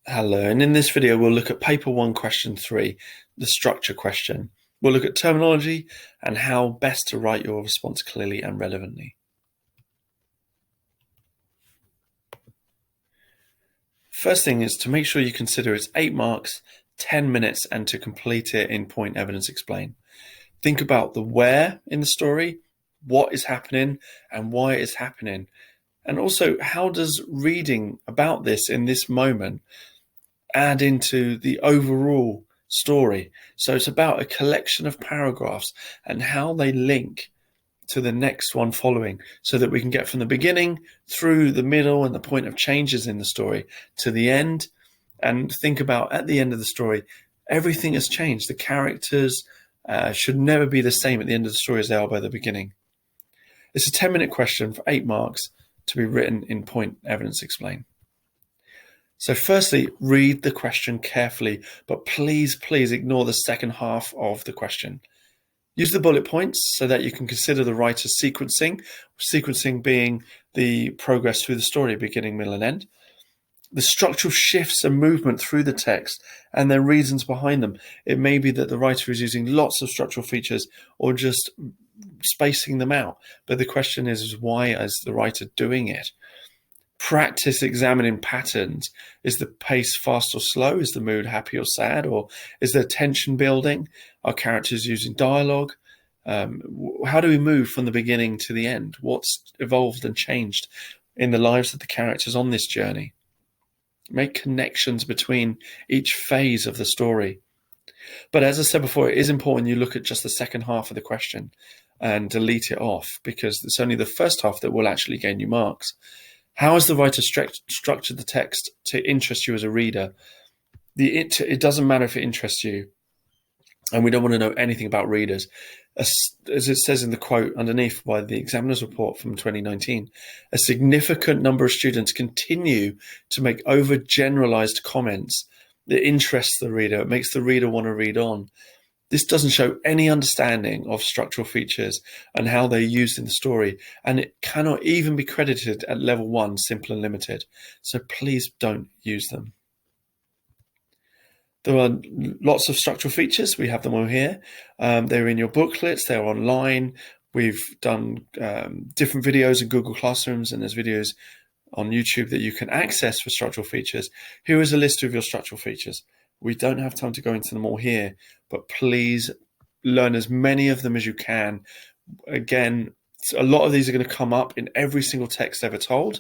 Hello, and in this video we'll look at paper 1 question 3, the structure question. We'll look at terminology and how best to write your response clearly and relevantly. First thing is to make sure you consider it's 8 marks, 10 minutes, and to complete it in point, evidence, explain. Think about the where in the story, what is happening and why it is happening. And also, how does reading about this in this moment add into the overall story? So it's about a collection of paragraphs and how they link to the next one following, so that we can get from the beginning through the middle and the point of changes in the story to the end, and think about at the end of the story, everything has changed. The characters should never be the same at the end of the story as they are by the beginning. It's a 10-minute question for 8 marks to be written in point, evidence, explain. So firstly, read the question carefully, but please ignore the second half of the question. Use the bullet points so that you can consider the writer's sequencing being the progress through the story, beginning, middle, and end. The structural shifts and movement through the text and their reasons behind them. It may be that the writer is using lots of structural features or just spacing them out, but the question is why is the writer doing it? Practice examining patterns. Is the pace fast or slow? Is the mood happy or sad? Or is there tension building? Are characters using dialogue? How do we move from the beginning to the end? What's evolved and changed in the lives of the characters on this journey? Make connections between each phase of the story. But as I said before, it is important you look at just the second half of the question and delete it off, because it's only the first half that will actually gain you marks. How has the writer structured the text to interest you as a reader? It doesn't matter if it interests you, and we don't want to know anything about readers. As it says in the quote underneath by the examiner's report from 2019, a significant number of students continue to make overgeneralized comments that interests the reader. It makes the reader want to read on. This doesn't show any understanding of structural features and how they're used in the story, and it cannot even be credited at level 1, simple and limited. So please don't use them. There are lots of structural features. We have them all here. They're in your booklets. They're online. We've done different videos in Google Classrooms, and there's videos on YouTube that you can access for structural features. Here is a list of your structural features. We don't have time to go into them all here, but please learn as many of them as you can. Again, a lot of these are going to come up in every single text ever told.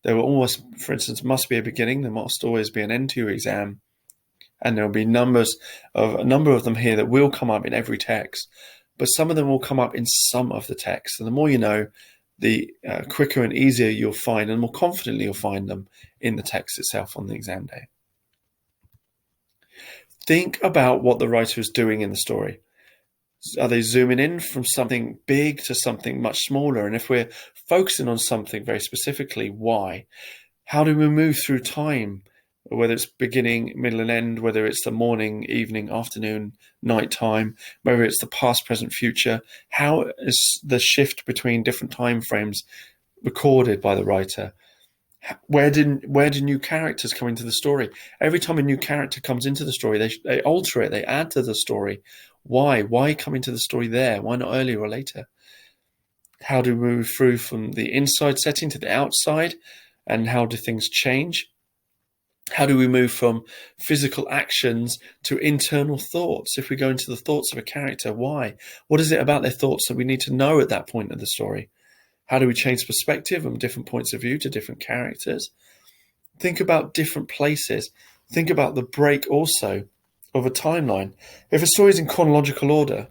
There will almost, for instance, must be a beginning. There must always be an end to your exam. And there will be a number of them here that will come up in every text, but some of them will come up in some of the text. And the more you know, the quicker and easier you'll find, and more confidently you'll find them in the text itself on the exam day. Think about what the writer is doing in the story. Are they zooming in from something big to something much smaller? And if we're focusing on something very specifically, why? How do we move through time? Whether it's beginning, middle, and end, whether it's the morning, evening, afternoon, night time, whether it's the past, present, future. How is the shift between different time frames recorded by the writer? Where do new characters come into the story? Every time a new character comes into the story, they alter it, they add to the story. Why? Why come into the story there? Why not earlier or later? How do we move through from the inside setting to the outside? And how do things change? How do we move from physical actions to internal thoughts? If we go into the thoughts of a character, why? What is it about their thoughts that we need to know at that point of the story? How do we change perspective from different points of view to different characters? Think about different places. Think about the break also of a timeline. If a story is in chronological order,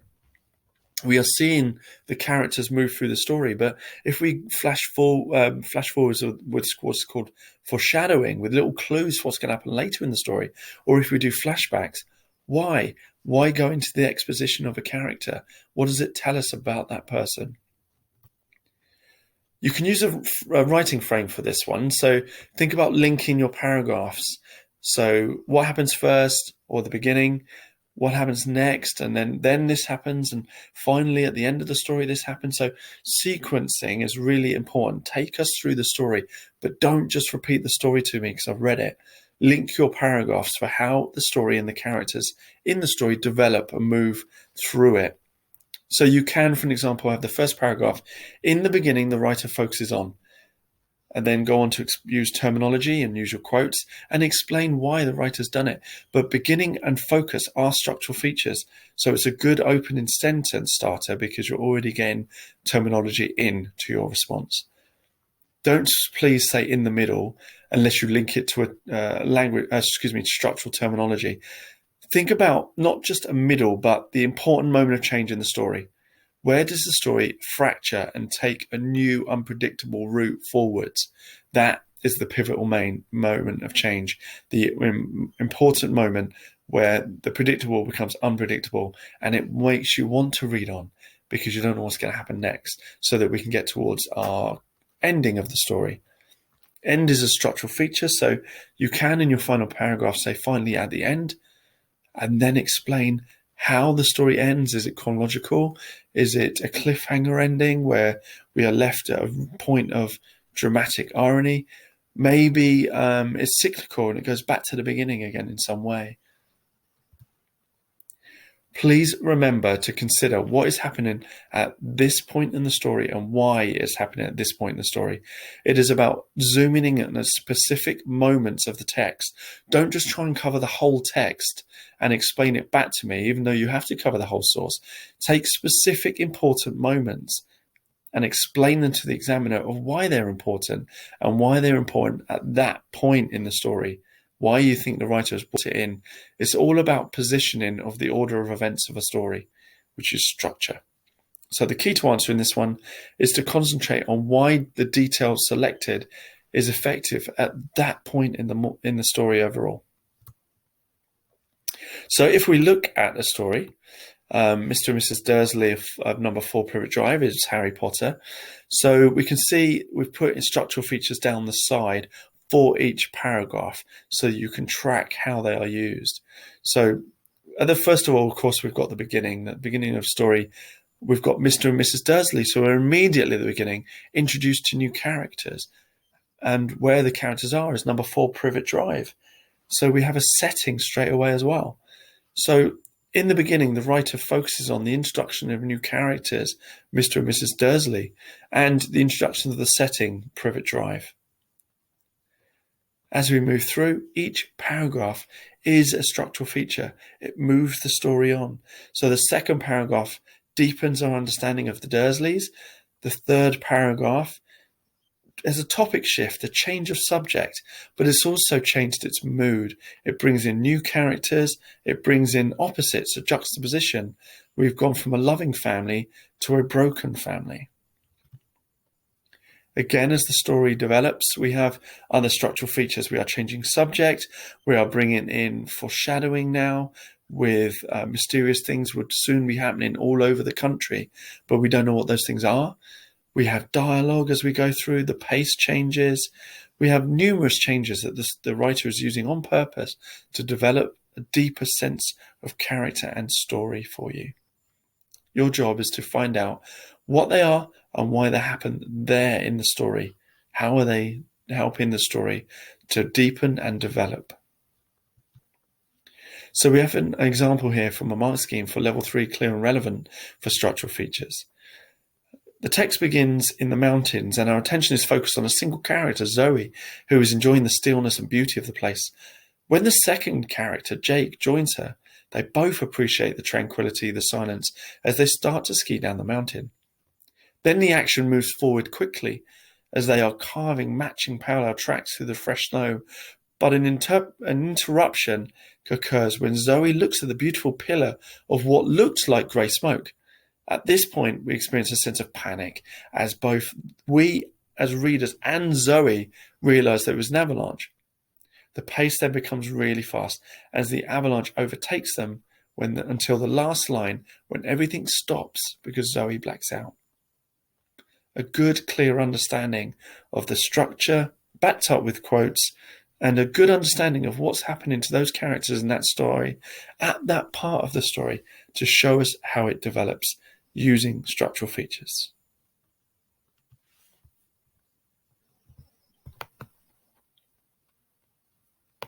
we are seeing the characters move through the story. But if we flash forwards with what's called foreshadowing, with little clues for what's going to happen later in the story, or if we do flashbacks, why? Why go into the exposition of a character? What does it tell us about that person? You can use a writing frame for this one. So think about linking your paragraphs. So what happens first, or the beginning? What happens next? And then this happens. And finally, at the end of the story, this happens. So sequencing is really important. Take us through the story, but don't just repeat the story to me because I've read it. Link your paragraphs for how the story and the characters in the story develop and move through it. So you can, for an example, have the first paragraph in the beginning the writer focuses on, and then go on to use terminology and use your quotes and explain why the writer's done it. But beginning and focus are structural features. So it's a good opening sentence starter because you're already getting terminology in to your response. Don't please say in the middle unless you link it to a structural terminology. Think about not just a middle, but the important moment of change in the story. Where does the story fracture and take a new unpredictable route forwards? That is the pivotal main moment of change, the important moment where the predictable becomes unpredictable, and it makes you want to read on because you don't know what's going to happen next, so that we can get towards our ending of the story. End is a structural feature, so you can in your final paragraph say finally at the end, and then explain how the story ends. Is it chronological? Is it a cliffhanger ending where we are left at a point of dramatic irony? Maybe it's cyclical and it goes back to the beginning again in some way. Please remember to consider what is happening at this point in the story and why it is happening at this point in the story. It is about zooming in on the specific moments of the text. Don't just try and cover the whole text and explain it back to me, even though you have to cover the whole source. Take specific important moments and explain them to the examiner of why they're important and why they're important at that point in the story. Why you think the writer has brought it in. It's all about positioning of the order of events of a story, which is structure. So the key to answering this one is to concentrate on why the detail selected is effective at that point in the story overall. So if we look at a story, Mr. and Mrs. Dursley of number 4 Privet Drive is Harry Potter. So we can see we've put in structural features down the side for each paragraph so you can track how they are used. So first of all, of course, we've got the beginning of the story. We've got Mr. and Mrs. Dursley, so we're immediately at the beginning introduced to new characters, and where the characters are is number 4 Privet Drive. So we have a setting straight away as well. So in the beginning, the writer focuses on the introduction of new characters, Mr. and Mrs. Dursley, and the introduction of the setting, Privet Drive. As we move through, each paragraph is a structural feature. It moves the story on. So the second paragraph deepens our understanding of the Dursleys. The third paragraph is a topic shift, a change of subject, but it's also changed its mood. It brings in new characters. It brings in opposites, a juxtaposition. We've gone from a loving family to a broken family. Again, as the story develops, we have other structural features. We are changing subject. We are bringing in foreshadowing now with mysterious things would soon be happening all over the country, but we don't know what those things are. We have dialogue as we go through. The pace changes. We have numerous changes that the writer is using on purpose to develop a deeper sense of character and story for you. Your job is to find out what they are and why they happen there in the story. How are they helping the story to deepen and develop? So we have an example here from a mark scheme for level 3 clear and relevant for structural features. The text begins in the mountains and our attention is focused on a single character, Zoe, who is enjoying the stillness and beauty of the place. When the second character, Jake, joins her, they both appreciate the tranquility, the silence, as they start to ski down the mountain. Then the action moves forward quickly as they are carving matching parallel tracks through the fresh snow. But an interruption occurs when Zoe looks at the beautiful pillar of what looks like grey smoke. At this point, we experience a sense of panic as both we as readers and Zoe realize there was an avalanche. The pace then becomes really fast as the avalanche overtakes them until the last line when everything stops because Zoe blacks out. A good, clear understanding of the structure, backed up with quotes, and a good understanding of what's happening to those characters in that story at that part of the story to show us how it develops using structural features.